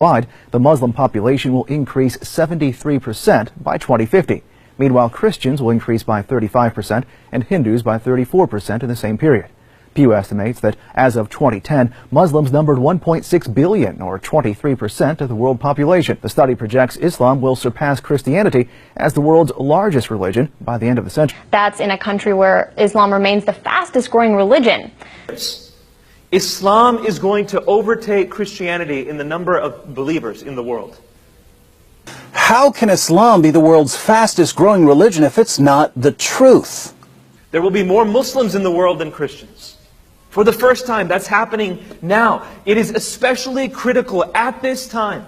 Worldwide, the Muslim population will increase 73% by 2050. Meanwhile, Christians will increase by 35% and Hindus by 34% in the same period. Pew estimates that as of 2010, Muslims numbered 1.6 billion, or 23% of the world population. The study projects Islam will surpass Christianity as the world's largest religion by the end of the century. That's in a country where Islam remains the fastest growing religion. Islam is going to overtake Christianity in the number of believers in the world. How can Islam be the world's fastest growing religion if it's not the truth? There will be more Muslims in the world than Christians. For the first time, that's happening now. It is especially critical at this time.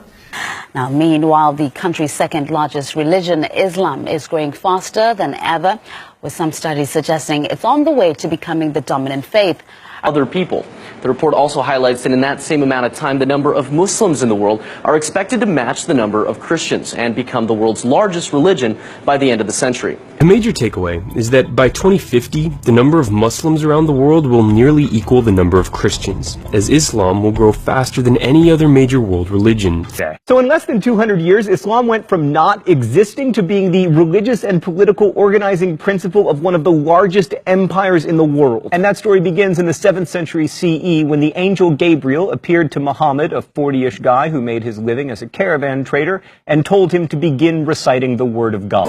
Now, meanwhile, the country's second largest religion, Islam, is growing faster than ever, with some studies suggesting it's on the way to becoming the dominant faith. Other people. The report also highlights that in that same amount of time, the number of Muslims in the world are expected to match the number of Christians and become the world's largest religion by the end of the century. A major takeaway is that by 2050, the number of Muslims around the world will nearly equal the number of Christians, as Islam will grow faster than any other major world religion. So in less than 200 years, Islam went from not existing to being the religious and political organizing principle of one of the largest empires in the world. And that story begins in the 7th century CE when the angel Gabriel appeared to Muhammad, a 40-ish guy who made his living as a caravan trader, and told him to begin reciting the word of God.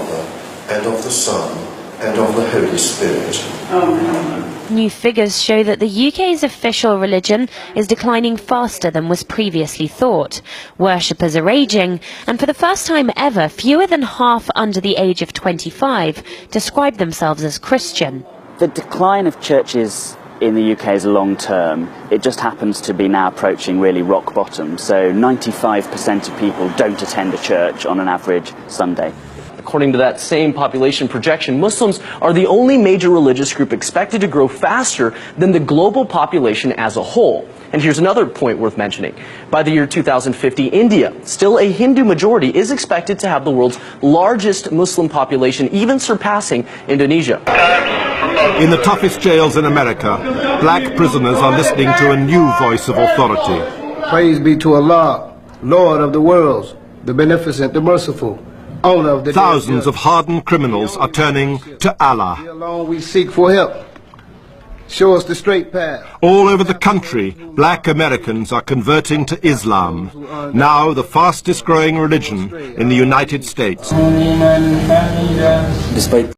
And of the Son, and of the Holy Spirit. New figures show that the UK's official religion is declining faster than was previously thought. Worshippers are aging, and for the first time ever, fewer than half under the age of 25 describe themselves as Christian. The decline of churches in the UK is long term. It just happens to be now approaching really rock bottom. So 95% of people don't attend a church on an average Sunday. According to that same population projection, Muslims are the only major religious group expected to grow faster than the global population as a whole. And here's another point worth mentioning. By the year 2050, India, still a Hindu majority, is expected to have the world's largest Muslim population, even surpassing Indonesia. In the toughest jails in America, black prisoners are listening to a new voice of authority. Praise be to Allah, Lord of the worlds, the beneficent, the merciful. Thousands of hardened criminals are turning to Allah. Alone we seek for help. Show us the straight path. All over the country, black Americans are converting to Islam, now the fastest growing religion in the United States. Despite